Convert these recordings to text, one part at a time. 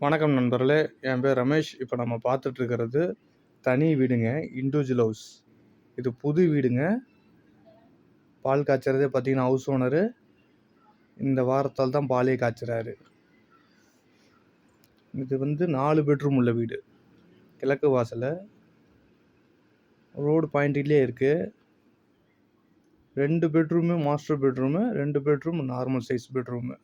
வணக்கம் நண்பர்களே, என் பேர் ரமேஷ். இப்போ நம்ம பார்த்துட்ருக்கிறது தனி வீடுங்க, இண்டிவிஜுவல் ஹவுஸ். இது புது வீடுங்க. பால் காய்ச்சறதே பார்த்தீங்கன்னா ஹவுஸ் ஓனரு இந்த வாரத்தால் தான் பாலே காய்ச்சுறாரு. இது 4 பெட்ரூம் உள்ள வீடு. கிழக்கு வாசல், ரோடு பாயிண்ட்லேயே இருக்குது. 2 bedroom master bedroom, 2 bedroom normal size bedroom.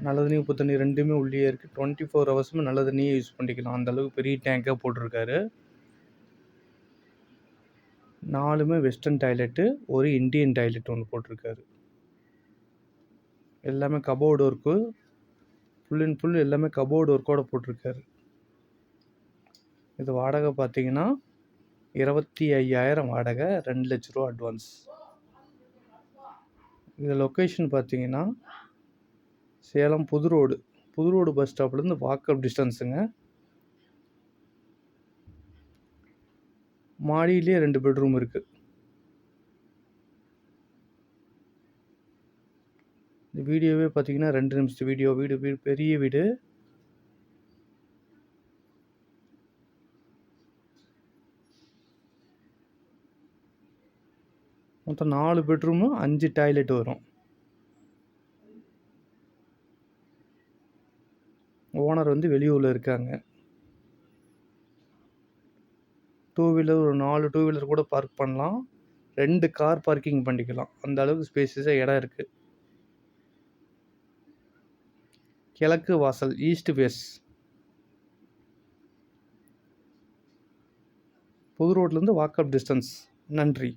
நல்ல தண்ணி உப்பு தண்ணி ரெண்டுமே உள்ளே இருக்குது. 24 ஹவர்ஸுமே நல்ல தண்ணியே யூஸ் பண்ணிக்கலாம். அந்தளவுக்கு பெரிய டேங்காக போட்டிருக்காரு. 4மே வெஸ்டர்ன் டாய்லெட்டு, ஒரு இந்தியன் டாய்லெட் ஒன்று போட்டிருக்காரு. எல்லாமே cupboard work, full and full எல்லாமே கபோர்டு ஒர்க்கோடு போட்டிருக்காரு. இது வாடகை பார்த்தீங்கன்னா 25,000 வாடகை, 2 லட்ச ரூபா அட்வான்ஸ். இது லொக்கேஷன் பார்த்தீங்கன்னா சேலம் புது ரோடு பஸ் ஸ்டாப்லேருந்து வாக்கப் டிஸ்டன்ஸுங்க. மாடியிலே 2 பெட்ரூம் இருக்குது. இந்த வீடியோவே பார்த்தீங்கன்னா 2 நிமிஷத்து வீடியோ. வீடு பெரிய வீடு. மொத்தம் 4 பெட்ரூமு, 5 டாய்லெட் வரும். ஓனர் வெளியூரில் இருக்காங்க. 2 வீலர் ஒரு 4 2 வீலர் கூட பார்க் பண்ணலாம். 2 கார் பார்க்கிங் பண்ணிக்கலாம். அந்த அளவுக்கு ஸ்பேஸஸாக இடம் இருக்குது. கிழக்கு வாசல், ஈஸ்ட் ஃபேஸ். புது ரோட்லேருந்து வாக்கப் டிஸ்டன்ஸ். நன்றி.